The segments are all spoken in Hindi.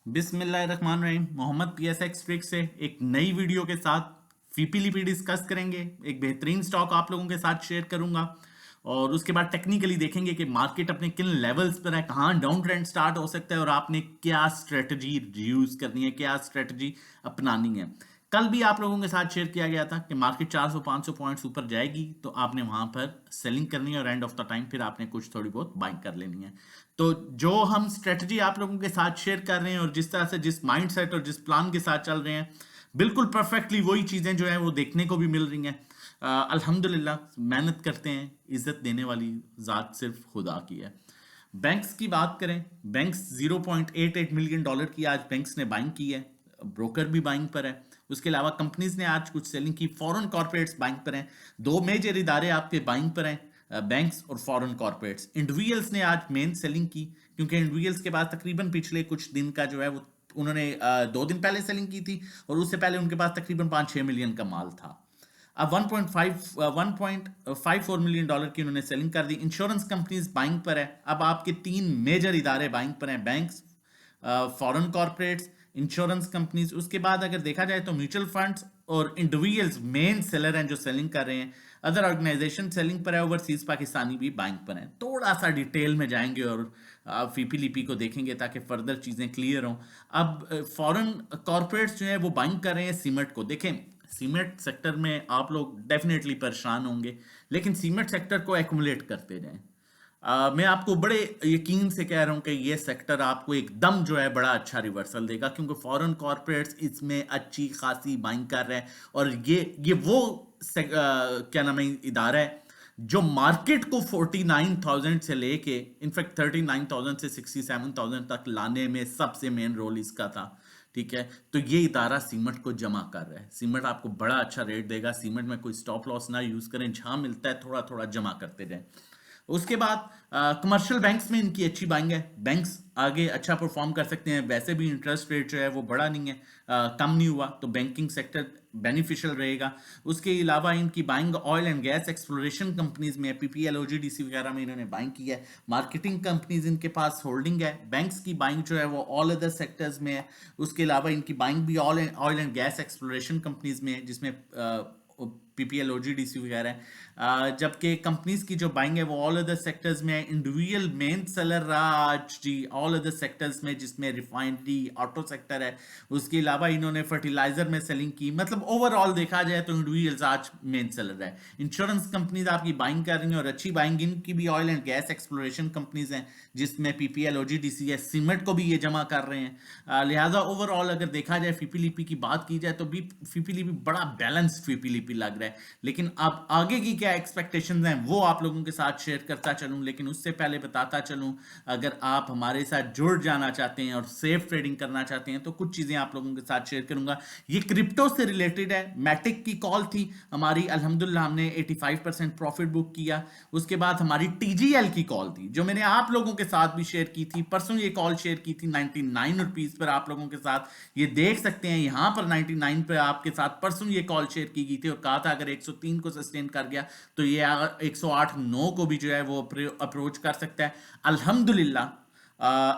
बिस्मिल्लाहिर्रहमानिर्रहीम। मोहम्मद PSX ट्रिक से एक नई वीडियो के साथ फीपीलीपी डिस्कस करेंगे। एक बेहतरीन स्टॉक आप लोगों के साथ शेयर करूंगा और उसके बाद टेक्निकली देखेंगे कि मार्केट अपने किन लेवल्स पर है, कहाँ डाउन ट्रेंड स्टार्ट हो सकता है और आपने क्या स्ट्रेटजी यूज करनी है, क्या स्ट्रेटजी अपनानी है। कल भी आप लोगों के साथ शेयर किया गया था कि मार्केट 400-500 पॉइंट्स ऊपर जाएगी तो आपने वहां पर सेलिंग करनी है और एंड ऑफ द टाइम फिर आपने कुछ थोड़ी बहुत बाइंग कर लेनी है। तो जो हम स्ट्रेटजी आप लोगों के साथ शेयर कर रहे हैं और जिस तरह से जिस माइंडसेट और जिस प्लान के साथ चल रहे हैं, बिल्कुल परफेक्टली वही चीजें जो है वो देखने को भी मिल रही हैं। अल्हम्दुलिल्लाह मेहनत करते हैं, इज्जत देने वाली जात सिर्फ खुदा की है। बैंक्स की बात करें, बैंक्स $0.88 मिलियन की आज बैंक्स ने बाइंग की है। ब्रोकर भी बाइंग पर है। उसके अलावा कंपनीज ने आज कुछ सेलिंग की। फॉरेन कॉर्पोरेट्स बाइंग पर हैं। दो मेजर इदारे आपके बाइंग पर हैं, बैंक्स और फॉरेन कॉर्पोरेट्स। इंडिविजुअल्स ने आज मेन सेलिंग की क्योंकि इंडिविजुअल्स के पास तकरीबन पिछले कुछ दिन का जो है वो उन्होंने 2 दिन पहले सेलिंग की थी और उससे पहले उनके पास तकरीबन 5-6 मिलियन का माल था। अब 1.54 मिलियन डॉलर की उन्होंने सेलिंग कर दी। इंश्योरेंस कंपनीज बाइंग पर है। अब आपके 3 मेजर इदारे बाइंग पर हैं, banks, foreign corporates, insurance companies. उसके बाद अगर देखा जाए तो म्यूचुअल फंड्स और इंडिविजुअल्स मेन सेलर हैं जो सेलिंग कर रहे हैं। अदर ऑर्गेनाइजेशन सेलिंग पर है। ओवरसीज पाकिस्तानी भी बाइंग पर हैं। थोड़ा सा डिटेल में जाएंगे और फीपीलीपी को देखेंगे ताकि फर्दर चीजें क्लियर हों। अब फॉरेन कॉर्पोरेट्स जो है वो बाइंग कर रहे हैं सीमेंट को। देखें, सीमेंट सेक्टर में आप लोग डेफिनेटली परेशान होंगे, लेकिन सीमेंट सेक्टर को एक्युमुलेट करते जाएं। मैं आपको बड़े यकीन से कह रहा हूं कि ये सेक्टर आपको एकदम जो है बड़ा अच्छा रिवर्सल देगा क्योंकि फॉरेन कॉर्पोरेट्स इसमें अच्छी खासी बाइंग कर रहे हैं और ये वो क्या नाम है इदारा है जो मार्केट को 49,000 से लेके इनफैक्ट 39,000 से 67,000 तक लाने में सबसे मेन रोल इसका था। ठीक है, तो ये इदारा सीमेंट को जमा कर रहा है। सीमेंट आपको बड़ा अच्छा रेट देगा। सीमेंट में कोई स्टॉप लॉस ना यूज करें, जहां मिलता है थोड़ा थोड़ा जमा करते जाएं। उसके बाद कमर्शियल बैंक्स में इनकी अच्छी बाइंग है। बैंक्स आगे अच्छा परफॉर्म कर सकते हैं। वैसे भी इंटरेस्ट रेट जो है वो बड़ा नहीं है, कम नहीं हुआ, तो बैंकिंग सेक्टर बेनिफिशियल रहेगा। उसके अलावा इनकी buying oil and gas exploration companies में, पीपीएल, ओजीडीसी वगैरह में इन्होंने बाइंग की है। मार्केटिंग कंपनीज इनके पास होल्डिंग है। बैंक्स की बाइंग जो है वो ऑल अदर सेक्टर्स में है। उसके अलावा इनकी बाइंग भी oil and gas exploration companies में है जिसमें पीपीएल, ओजीडीसी वगैरह है। जबकि कंपनीज की जो बाइंग है वो ऑल अदर सेक्टर्स में है। इंडिविजुअल मेन सेलर रहा आज जी ऑल अदर सेक्टर्स में, जिसमें रिफाइनरी, ऑटो सेक्टर है। उसके अलावा इन्होंने फर्टिलाइजर में सेलिंग की। मतलब ओवरऑल देखा जाए तो इंडिविजुअल्स आज मेन सेलर है। इंश्योरेंस कंपनीज आपकी बाइंग कर रही हैं और अच्छी बाइंग इनकी भी oil and gas exploration companies हैं जिसमें पीपीएल, ओजीडीसी है। सीमेंट को भी ये जमा कर रहे हैं। लिहाजा ओवरऑल अगर देखा जाए फीपीलीपी की बात की जाए तो भी फीपीलीपी बड़ा बैलेंस्ड फीपीलीपी लग रहा है। लेकिन अब आगे की क्या एक्सपेक्टेशंस हैं वो आप लोगों के साथ शेयर करता चलूं, लेकिन उससे पहले बताता चलूं अगर आप हमारे साथ जुड़ जाना चाहते हैं और सेफ ट्रेडिंग करना चाहते हैं तो कुछ चीजें आप लोगों के साथ शेयर करूंगा। ये क्रिप्टो से रिलेटेड है। मैटिक की कॉल थी हमारी, अल्हम्दुलिल्लाह हमने 85% प्रॉफिट बुक किया। उसके बाद हमारी टीजीएल की कॉल थी जो मैंने आप लोगों के साथ भी शेयर की थी। परसों ये कॉल शेयर की थी 99 रुपीज पर आप लोगों के साथ। ये देख सकते हैं यहां पर 99 पर आपके साथ परसों ये कॉल शेयर की गई थी और कहा था अगर 103 को सस्टेन कर गया तो ये 108-9 को भी जो है वो अप्रोच कर सकता है। अल्हम्दुलिल्लाह,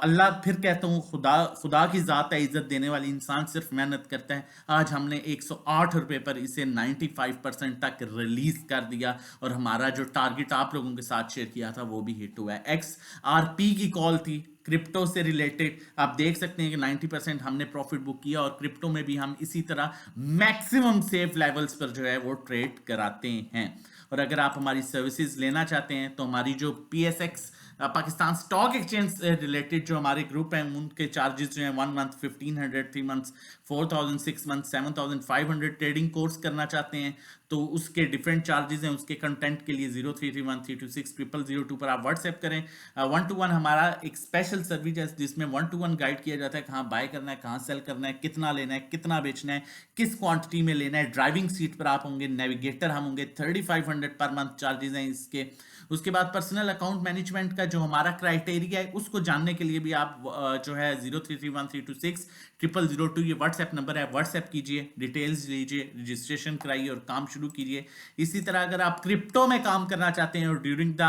अल्लाह फिर कहता हूँ, खुदा खुदा की जात है इज्जत देने वाली। इंसान सिर्फ मेहनत करता है। आज हमने 108 रुपए पर इसे 95% तक रिलीज कर दिया और हमारा जो टारगेट आप लोगों के साथ शेयर किया था वो भी हिट हुआ है। XRP की कॉल थी क्रिप्टो से रिलेटेड। आप देख सकते हैं कि 90% हमने प्रॉफिट बुक किया और क्रिप्टो में भी हम इसी तरह मैक्सिमम सेफ लेवल्स पर जो है वो ट्रेड कराते हैं। और अगर आप हमारी सर्विसेज लेना चाहते हैं तो हमारी जो PSX पाकिस्तान स्टॉक एक्सचेंज से रिलेटेड जो हमारे ग्रुप हैं उनके चार्जेस जो हैं 1 month 1500, 3 months 4000, 6 month 7500। Trading course करना चाहते हैं तो उसके डिफरेंट चार्जेस हैं। उसके कंटेंट के लिए 0331326002 पर आप व्हाट्सएप करें। 1-to-1 हमारा एक स्पेशल सर्विस है जिसमें 1-to-1 गाइड किया जाता है कहाँ बाय करना है, कहाँ सेल करना है, कितना लेना है, कितना बेचना है, किस क्वांटिटी में लेना है। ड्राइविंग सीट पर आप होंगे, नेविगेटर हम होंगे। 3500 पर मंथ चार्जेस हैं इसके। उसके बाद पर्सनल अकाउंट मैनेजमेंट का जो हमारा क्राइटेरिया है उसको जानने के लिए भी आप जो है 0331326002 ये व्हाट्सएप नंबर है, व्हाट्सएप कीजिए, डिटेल्स लीजिए, रजिस्ट्रेशन कराइए और काम शुरू शुरू कीजिए। इसी तरह अगर आप क्रिप्टो में काम करना चाहते हैं और ड्यूरिंग द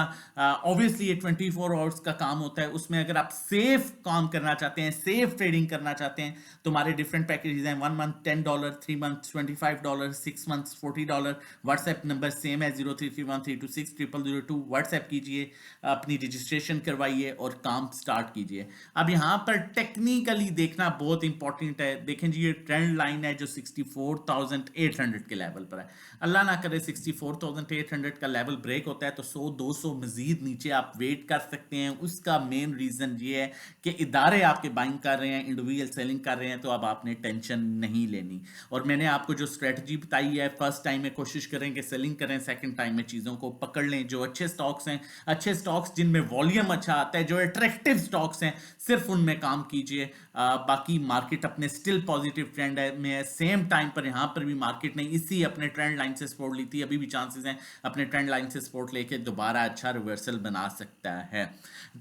ऑब्वियसली ये 24 आवर्स का काम होता है, उसमें अगर आप सेफ काम करना चाहते हैं, सेफ ट्रेडिंग करना चाहते हैं, तो हमारे डिफरेंट पैकेजेस हैं। 1 month $10, 3 month $25, 6 months $40। WhatsApp number same है 0331326002। व्हाट्सएप कीजिए, अपनी रजिस्ट्रेशन करवाइए और काम स्टार्ट कीजिए। अब यहाँ पर टेक्निकली देखना बहुत इंपॉर्टेंट है। देखें जी, ये ट्रेंड लाइन है जो 64,800 के लेवल पर है। अल्लाह ना करे 64,800 का लेवल ब्रेक होता है तो 100-200 मजीद नीचे आप वेट कर सकते हैं। उसका मेन रीजन ये है कि इदारे आपके बाइंग कर रहे हैं, इंडिविजुअल सेलिंग कर रहे हैं, तो अब आपने टेंशन नहीं लेनी। और मैंने आपको जो स्ट्रेटजी बताई है, फर्स्ट टाइम में कोशिश करें कि सेलिंग करें, सेकंड टाइम में चीज़ों को पकड़ लें। जो अच्छे स्टॉक्स हैं, अच्छे स्टॉक्स जिनमें वॉल्यूम अच्छा आता है, जो अट्रैक्टिव स्टॉक्स हैं, सिर्फ उनमें काम कीजिए। बाकी मार्केट अपने स्टिल पॉजिटिव ट्रेंड है में, सेम टाइम पर यहाँ पर भी मार्केट ने इसी अपने ट्रेंड लाइन से सपोर्ट ली थी। अभी भी चांसेस हैं अपने ट्रेंड लाइन से सपोर्ट लेके दोबारा अच्छा रिवर्सल बना सकता है।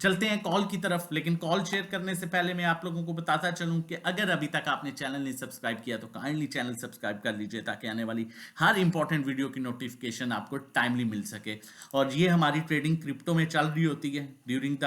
चलते हैं कॉल की तरफ, लेकिन कॉल शेयर करने से पहले मैं आप लोगों को बताता चलूं कि अगर अभी तक आपने चैनल नहीं सब्सक्राइब किया तो काइंडली चैनल सब्सक्राइब कर लीजिए, ताकि आने वाली हर इंपॉर्टेंट वीडियो की नोटिफिकेशन आपको टाइमली मिल सके। और ये हमारी ट्रेडिंग क्रिप्टो में चल रही होती है ड्यूरिंग द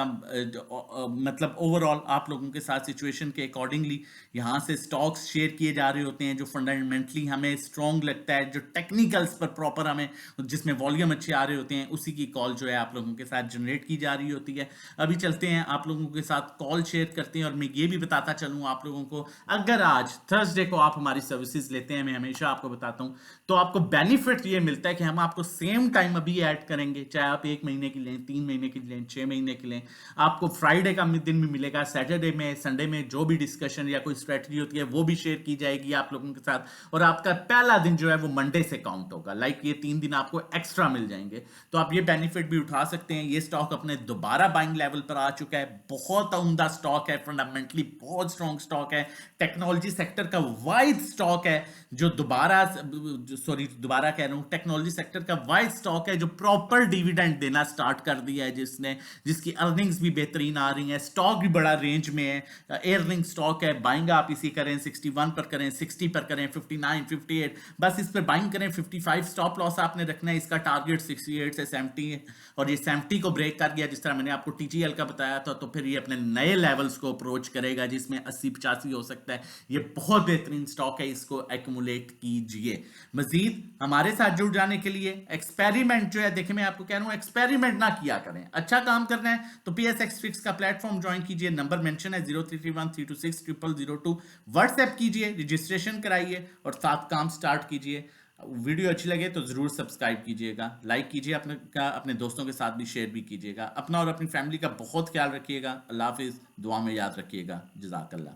मतलब ओवरऑल आप लोगों के साथ सिचुएशन के अकॉर्डिंगली यहाँ से स्टॉक्स शेयर किए जा रहे होते हैं जो फंडामेंटली हमें स्ट्रॉन्ग लगता है, जो टेक्निकल्स पर प्रॉपर हमें, जिसमें वॉल्यूम अच्छे आ रहे होते हैं, उसी की कॉल जो है आप लोगों के साथ जनरेट की जा रही होती है। अभी चलते हैं आप लोगों के साथ कॉल शेयर करते हैं। और मैं ये भी बताता चलूँ आप लोगों को, अगर आज थर्सडे को आप हमारी सर्विसेज लेते हैं, मैं हमेशा आपको बताता हूँ, तो आपको बेनिफिट ये मिलता है कि हम आपको सेम टाइम अभी ऐड करेंगे, चाहे आप 1 महीने की लें, 3 महीने की लें, 6 महीने की लें। आपको फ्राइडे का दिन भी मिलेगा, सैटरडे में, संडे में जो भी डिस्कशन या कोई स्ट्रेटजी होती है वो भी शेयर की जाएगी आप लोगों के साथ। और आपका पहला दिन जो है वो मंडे से काउंट होगा। लाइक ये 3 दिन आपको एक्स्ट्रा मिल जाएंगे, तो आप ये बेनिफिट भी उठा सकते हैं। ये स्टॉक अपने दोबारा बाइंग लेवल पर आ चुका है, बहुत उम्दा स्टॉक है, फंडामेंटली बहुत स्ट्रॉन्ग स्टॉक है, टेक्नोलॉजी सेक्टर का वाइड स्टॉक है, जो दोबारा कह रहा हूं, टेक्नोलॉजी सेक्टर का वाइड स्टॉक है जो प्रॉपर डिविडेंड देना स्टार्ट कर दिया है, जिसकी अर्निंग्स भी बेहतरीन आ रही हैं, स्टॉक भी बड़ा रेंज में है, अर्निंग स्टॉक है। बाइंग आप इसी करें, 61 पर करें, 60 पर करें, 59, 58, बस इस पर बाइंग करें। 55 स्टॉप लॉस आपने रखना है, इसका टारगेट 68 से 70 है, और ये 70 को ब्रेक कर गया, जिस तरह मैंने आपको टीजीएल का बताया था, तो फिर ये अपने नए लेवल्स को अप्रोच करेगा जिसमें 80-85 हो सकता है। ये बहुत बेहतरीन स्टॉक है, इसको एक्यूमुलेट कीजिए। मजीद हमारे साथ जुड़ जाने के लिए एक्सपेरिमेंट जो है, देखिए मैं आपको कह रहा हूं, एक्सपेरिमेंट ना किया करें, अच्छा काम करना है तो PSX फिक्स का प्लेटफॉर्म ज्वाइन कीजिए। नंबर मेंशन है 0331326002। व्हाट्सएप कीजिए, रजिस्ट्रेशन कराइए और साथ काम स्टार्ट कीजिए। वीडियो अच्छी लगे तो जरूर सब्सक्राइब कीजिएगा, लाइक कीजिए, अपने दोस्तों के साथ भी शेयर भी कीजिएगा। अपना और अपनी फैमिली का बहुत ख्याल रखिएगा। अल्लाह हाफिज, दुआ में याद रखिएगा। जज़ाकल्लाह।